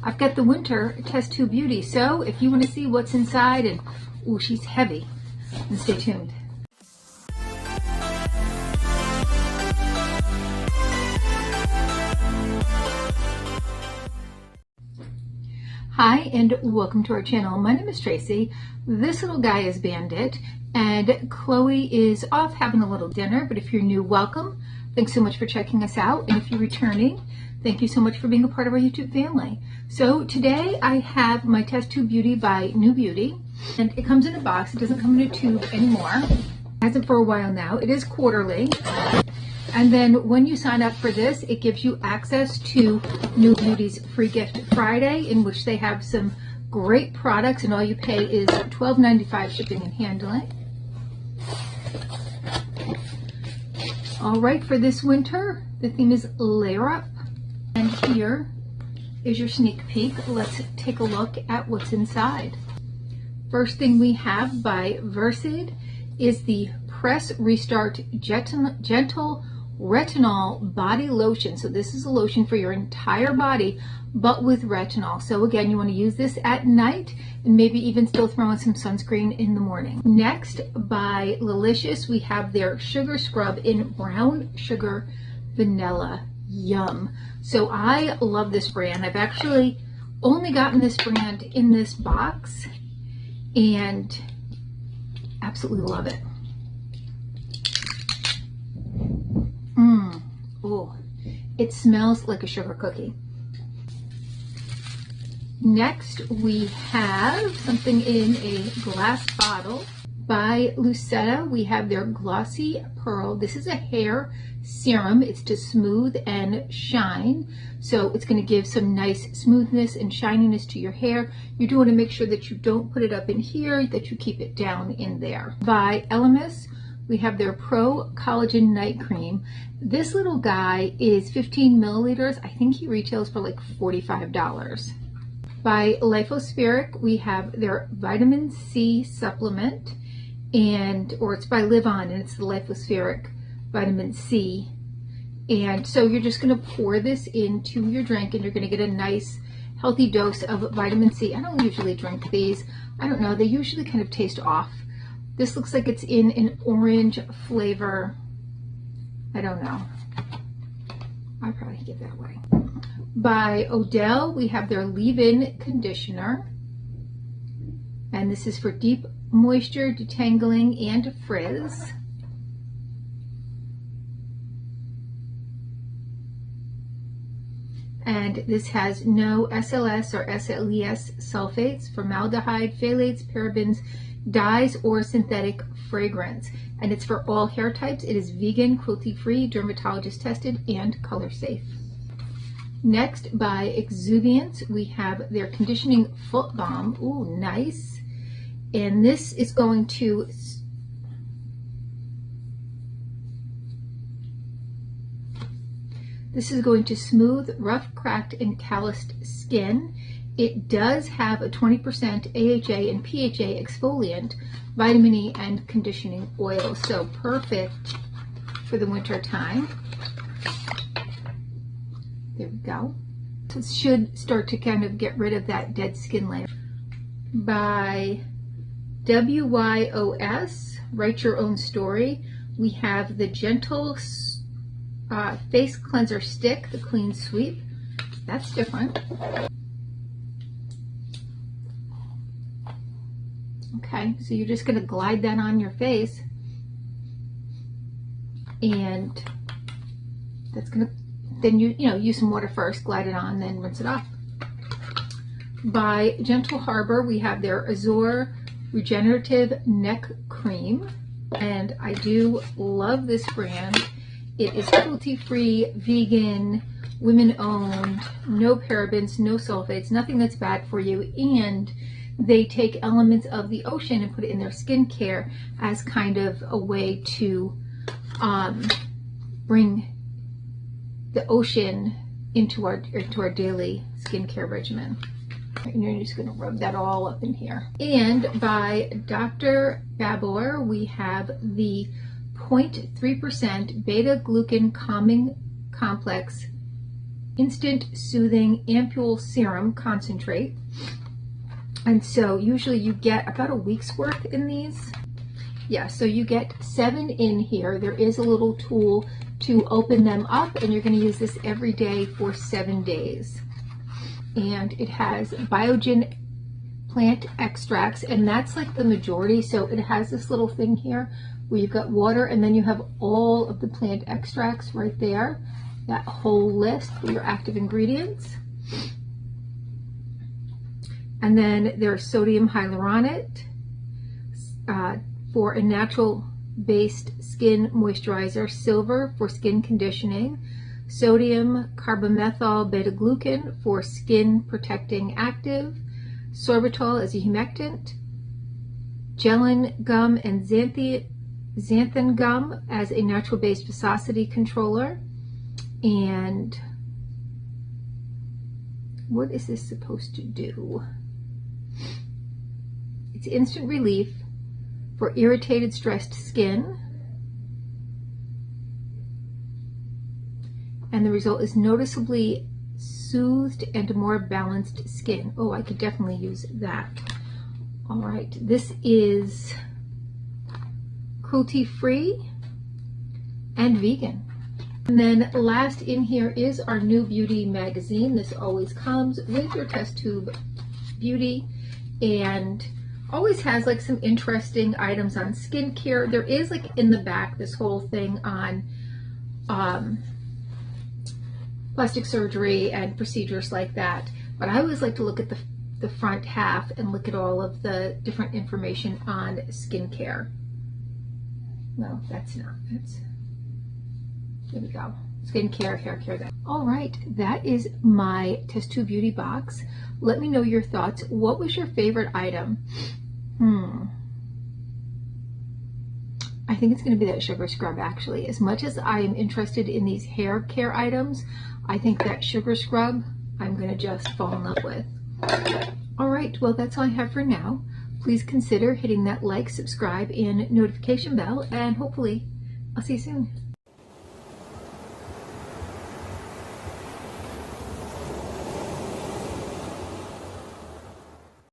I've got the Winter TestTube Beauty. So if you want to see what's inside, and ooh, she's heavy, then stay tuned. Hi and welcome to our channel. My name is Tracy. This little guy is Bandit and Chloe is off having a little dinner, but if you're new, welcome. Thanks so much for checking us out, and if you're returning, thank you so much for being a part of our YouTube family. So today I have my TestTube Beauty by NewBeauty, and it comes in a box. It doesn't come in a tube anymore. It hasn't for a while now. It is quarterly. And then when you sign up for this, it gives you access to NewBeauty's Free Gift Friday, in which they have some great products, and all you pay is $12.95 shipping and handling. All right, for this winter, the theme is Layer Up. And here is your sneak peek. Let's take a look at what's inside. First thing we have by Versed is the Press Restart Gentle Retinol Body Lotion. So this is a lotion for your entire body, but with retinol. So again, you want to use this at night and maybe even still throw on some sunscreen in the morning. Next, by Lilicious, we have their Sugar Scrub in Brown Sugar Vanilla. Yum. So I love this brand. I've actually only gotten this brand in this box and absolutely love it. Oh, it smells like a sugar cookie. Next, we have something in a glass bottle. By Lucetta, we have their Glossy Pearl. This is a hair serum. It's to smooth and shine. So it's going to give some nice smoothness and shininess to your hair. You do want to make sure that you don't put it up in here, that you keep it down in there. By Elemis, we have their Pro Collagen Night Cream. This little guy is 15 milliliters. I think he retails for like $45. By Lifospheric, we have their Vitamin C Supplement, or it's by Live On, and it's the Lifospheric Vitamin C. And so you're just going to pour this into your drink, and you're going to get a nice healthy dose of vitamin C. I don't usually drink these. I don't know, they usually kind of taste off. This looks like it's in an orange flavor. I don't know. I'll probably give that away. By Odell, we have their Leave-In Conditioner. And this is for deep moisture, detangling, and frizz. And this has no SLS or SLES sulfates, formaldehyde, phthalates, parabens, dyes, or synthetic fragrance. And it's for all hair types. It is vegan, cruelty-free, dermatologist tested, and color safe. Next, by Exuviance, we have their Conditioning Foot Balm. Ooh, nice. And this is going to smooth rough, cracked, and calloused skin. It does have a 20% AHA and PHA exfoliant, vitamin E, and conditioning oil. So perfect for the winter time. There we go. So it should start to kind of get rid of that dead skin layer. By WYOS, Write Your Own Story, we have the Gentle Face Cleanser Stick, the Clean Sweep. That's different. Okay, so you're just going to glide that on your face, and that's going to, then you use some water first, glide it on, then rinse it off. By Gentle Harbor, we have their Azure Regenerative Neck Cream, and I do love this brand. It is cruelty-free, vegan, women-owned, no parabens, no sulfates, nothing that's bad for you, and they take elements of the ocean and put it in their skincare as kind of a way to bring the ocean into our daily skincare regimen. And you're just going to rub that all up in here. And by Dr. Babor, we have the 0.3% beta glucan calming complex instant soothing ampule serum concentrate. And so usually you get about a week's worth in these. Yeah, so you get 7 in here. There is a little tool to open them up, and you're going to use this every day for 7 days. And it has Biogen plant extracts, and that's like the majority. So it has this little thing here where you've got water, and then you have all of the plant extracts right there, that whole list for your active ingredients. And then there's sodium hyaluronate for a natural based skin moisturizer, silver for skin conditioning, sodium carbomethyl beta-glucan for skin protecting active, sorbitol as a humectant, gellan gum and xanthan gum as a natural based viscosity controller. And what is this supposed to do? It's instant relief for irritated, stressed skin. And the result is noticeably soothed and more balanced skin. Oh, I could definitely use that. All right, this is cruelty-free and vegan. And then last in here is our NewBeauty magazine. This always comes with your TestTube Beauty and always has like some interesting items on skincare. There is like in the back this whole thing on plastic surgery and procedures like that. But I always like to look at the front half and look at all of the different information on skincare. No, that's not. There we go. Skincare, hair care. All right, that is my TestTube Beauty box. Let me know your thoughts. What was your favorite item? I think it's going to be that sugar scrub, actually. As much as I am interested in these hair care items, I think that sugar scrub I'm going to just fall in love with. All right, well, that's all I have for now. Please consider hitting that like, subscribe, and notification bell, and hopefully I'll see you soon.